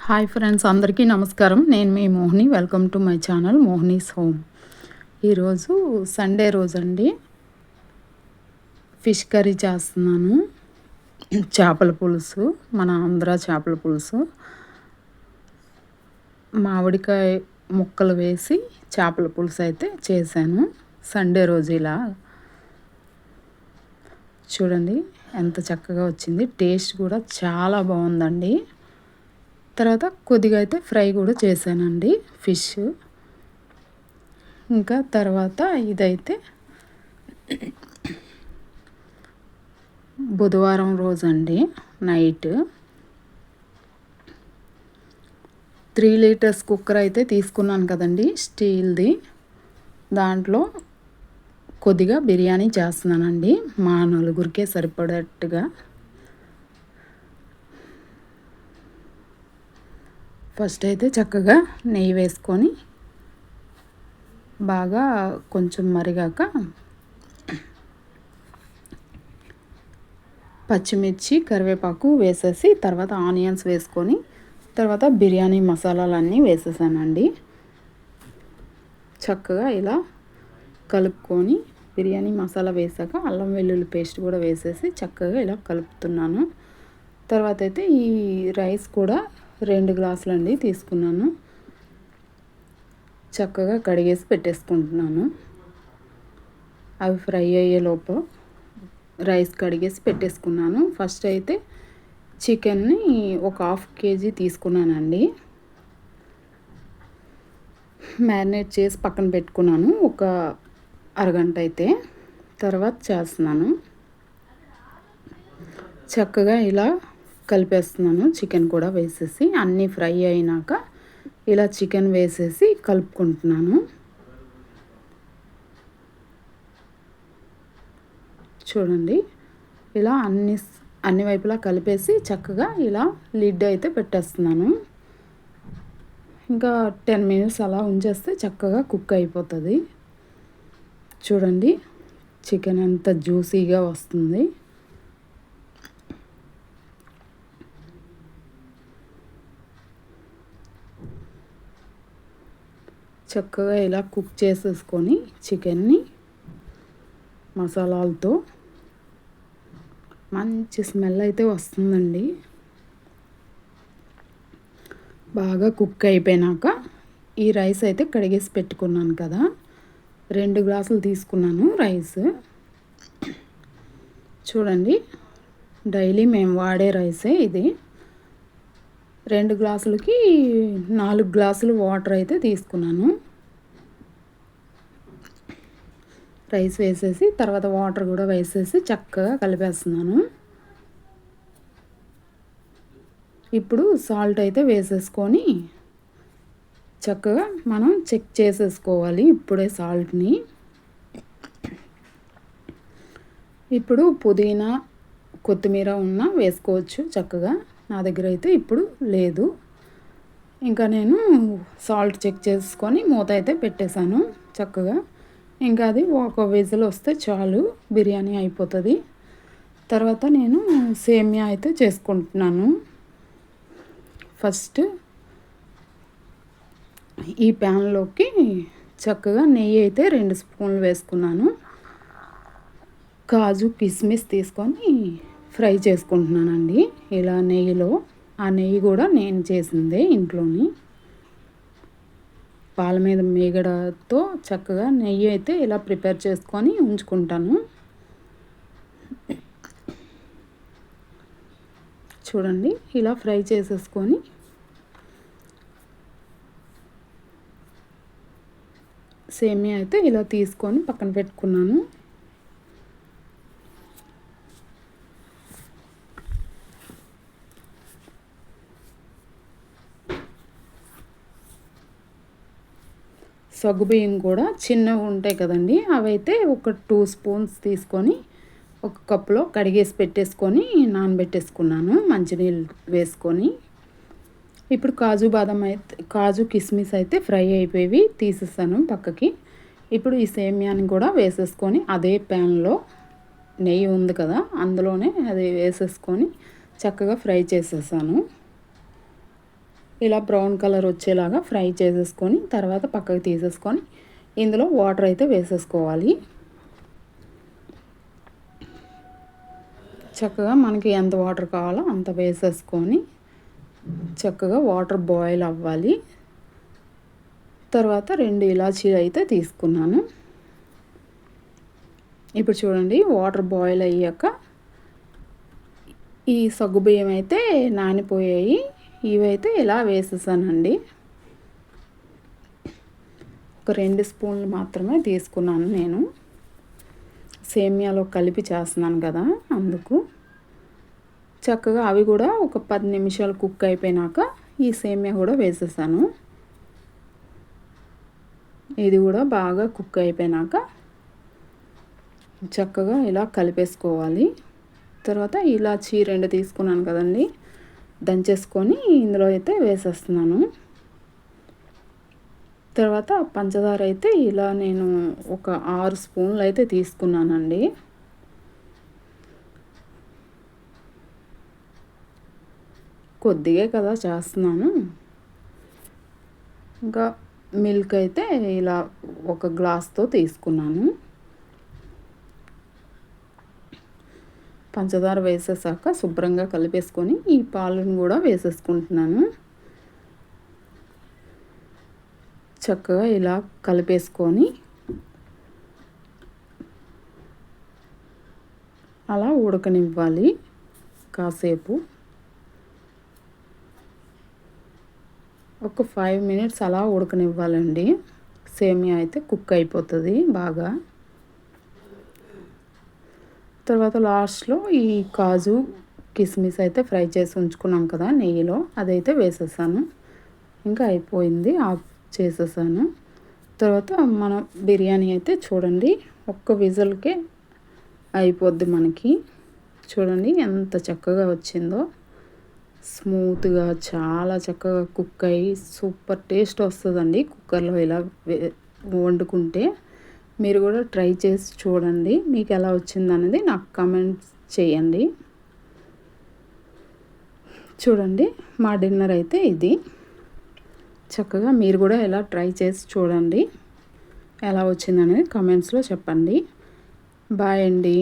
Hi friends, అందరికీ నమస్కారం. నేను మీ Mohini. Welcome to my channel Mohini's home. ఈరోజు సండే రోజండి. ఫిష్ కర్రీ చేస్తున్నాను. చేపల పులుసు, మన ఆంధ్ర చేపల పులుసు. మామిడికాయ ముక్కలు వేసి చేపల పులుసు అయితే చేశాను సండే రోజు. ఇలా చూడండి ఎంత చక్కగా వచ్చింది. టేస్ట్ కూడా చాలా బాగుందండి. తర్వాత కొద్దిగా అయితే ఫ్రై కూడా చేశానండి ఫిష్. ఇంకా తర్వాత ఇదైతే బుధవారం రోజండి. నైట్ 3 లీటర్స్ కుక్కర్ అయితే తీసుకున్నాను కదండి, స్టీల్ది. దాంట్లో కొద్దిగా బిర్యానీ చేస్తున్నానండి, మా నలుగురికే సరిపడేట్టుగా. ఫస్ట్ అయితే చక్కగా నెయ్యి వేసుకొని బాగా కొంచెం మరిగాక పచ్చిమిర్చి, కరివేపాకు వేసేసి తర్వాత ఆనియన్స్ వేసుకొని తర్వాత బిర్యానీ మసాలాలన్నీ వేసేసానండి. చక్కగా ఇలా కలుపుకొని బిర్యానీ మసాలా వేసాక అల్లం వెల్లుల్లి పేస్ట్ కూడా వేసేసి చక్కగా ఇలా కలుపుతున్నాను. తర్వాత అయితే ఈ రైస్ కూడా 2 గ్లాసులండి తీసుకున్నాను. చక్కగా కడిగేసి పెట్టేసుకుంటున్నాను. అవి ఫ్రై అయ్యేలోపు రైస్ కడిగేసి పెట్టేసుకున్నాను. ఫస్ట్ అయితే చికెన్ని ఒక 1/2 కేజీ తీసుకున్నానండి. మ్యారినేట్ చేసి పక్కన పెట్టుకున్నాను ఒక అరగంట అయితే. తర్వాత చేస్తున్నాను. చక్కగా ఇలా కలిపేస్తున్నాను. చికెన్ కూడా వేసేసి అన్నీ ఫ్రై అయినాక ఇలా చికెన్ వేసేసి కలుపుకుంటున్నాను. చూడండి ఇలా అన్ని వైపులా కలిపేసి చక్కగా ఇలా లిడ్ అయితే పెట్టేస్తున్నాను. ఇంకా 10 మినిట్స్ అలా ఉంచేస్తే చక్కగా కుక్ అయిపోతుంది. చూడండి చికెన్ ఎంత జ్యూసీగా వస్తుంది. చక్కగా ఇలా కుక్ చేసేసుకొని చికెన్ని మసాలాలతో మంచి స్మెల్ అయితే వస్తుందండి. బాగా కుక్ అయిపోయినాక ఈ రైస్ అయితే కడిగేసి పెట్టుకున్నాను కదా, 2 గ్లాసులు తీసుకున్నాను రైస్. చూడండి డైలీ మేము వాడే రైసే ఇది. 2 గ్లాసులకి 4 గ్లాసులు వాటర్ అయితే తీసుకున్నాను. రైస్ వేసేసి తర్వాత వాటర్ కూడా వేసేసి చక్కగా కలిపేస్తున్నాను. ఇప్పుడు సాల్ట్ అయితే వేసేసుకొని చక్కగా మనం చెక్ చేసేసుకోవాలి ఇప్పుడే సాల్ట్ని. ఇప్పుడు పుదీనా, కొత్తిమీర ఉన్నా వేసుకోవచ్చు చక్కగా. నా దగ్గర అయితే ఇప్పుడు లేదు. ఇంకా నేను సాల్ట్ చెక్ చేసుకొని మూత అయితే పెట్టేశాను చక్కగా. ఇంకా అది ఒక విజిల్ వస్తే చాలు, బిర్యానీ అయిపోతుంది. తర్వాత నేను సేమియా అయితే చేసుకుంటున్నాను. ఫస్ట్ ఈ ప్యాన్లోకి చక్కగా నెయ్యి అయితే 2 స్పూన్లు వేసుకున్నాను. కాజు, కిస్మిస్ తీసుకొని ఫ్రై చేసుకుంటున్నానండి ఇలా నెయ్యిలో. ఆ నెయ్యి కూడా నేను చేసిందే ఇంట్లోని. పాల మీద మీగడతో చక్కగా నెయ్యి అయితే ఇలా ప్రిపేర్ చేసుకొని ఉంచుకుంటాను. చూడండి ఇలా ఫ్రై చేసేసుకొని సేమియా అయితే ఇలా తీసుకొని పక్కన పెట్టుకున్నాను. సగ్గుబియ్యం కూడా చిన్నవి ఉంటాయి కదండి, అవైతే ఒక 2 స్పూన్స్ తీసుకొని ఒక కప్పులో కడిగేసి పెట్టేసుకొని నానబెట్టేసుకున్నాను మంచినీళ్ళు వేసుకొని. ఇప్పుడు కాజు కిస్మిస్ అయితే ఫ్రై అయిపోయి తీసేసాను పక్కకి. ఇప్పుడు ఈ సేమియాని కూడా వేసేసుకొని అదే ప్యాన్లో నెయ్యి ఉంది కదా అందులోనే అది వేసేసుకొని చక్కగా ఫ్రై చేసేసాను. ఇలా బ్రౌన్ కలర్ వచ్చేలాగా ఫ్రై చేసేసుకొని తర్వాత పక్కకు తీసేసుకొని ఇందులో వాటర్ అయితే వేసేసుకోవాలి. చక్కగా మనకి ఎంత వాటర్ కావాలో అంత వేసేసుకొని చక్కగా వాటర్ బాయిల్ అవ్వాలి. తర్వాత 2 ఇలాచీలు అయితే తీసుకున్నాను. ఇప్పుడు చూడండి వాటర్ బాయిల్ అయ్యాక ఈ సగ్గుబియ్యం అయితే నానిపోయాయి. ఇవైతే ఇలా వేసేసానండి. ఒక 2 స్పూన్లు మాత్రమే తీసుకున్నాను నేను. సేమియాలో కలిపి చేస్తున్నాను కదా, అందుకు. చక్కగా అవి కూడా ఒక 10 నిమిషాలు కుక్ అయిపోయినాక ఈ సేమియా కూడా వేసేసాను. ఇది కూడా బాగా కుక్ అయిపోయినాక చక్కగా ఇలా కలిపేసుకోవాలి. తర్వాత ఇలాచీ 2 తీసుకున్నాను కదండి, దంచేసుకొని ఇందులో అయితే వేసేస్తున్నాను. తర్వాత పంచదార అయితే ఇలా నేను ఒక 6 స్పూన్లు అయితే తీసుకున్నానండి. కొద్దిగా కదా చేస్తున్నాను. ఇంకా మిల్క్ అయితే ఇలా ఒక గ్లాస్తో తీసుకున్నాను. పంచదార వేసేసాక శుభ్రంగా కలిపేసుకొని ఈ పాలను కూడా వేసేసుకుంటున్నాను. చక్కగా ఇలా కలిపేసుకొని అలా ఉడకనివ్వాలి కాసేపు. ఒక 5 మినిట్స్ అలా ఉడకనివ్వాలండి. సేమియా అయితే కుక్ అయిపోతుంది బాగా. తర్వాత లాస్ట్లో ఈ కాజు కిస్మిస్ అయితే ఫ్రై చేసి ఉంచుకున్నాం కదా నెయ్యిలో, అదైతే వేసేసాను. ఇంకా అయిపోయింది, ఆఫ్ చేసేసాను. తర్వాత మన బిర్యానీ అయితే చూడండి ఒక్క విజిల్కే అయిపోద్ది మనకి. చూడండి ఎంత చక్కగా వచ్చిందో, స్మూత్గా చాలా చక్కగా కుక్ అయ్యి సూపర్ టేస్ట్ వస్తుందండి కుక్కర్లో ఇలా వండుకుంటే. మీరు కూడా ట్రై చేసి చూడండి, మీకు ఎలా వచ్చిందనేది నాకు కామెంట్స్ చేయండి. చూడండి మా డిన్నర్ అయితే ఇది. చక్కగా మీరు కూడా ఎలా ట్రై చేసి చూడండి, ఎలా వచ్చిందనేది కామెంట్స్లో చెప్పండి. బాయ్ అండి.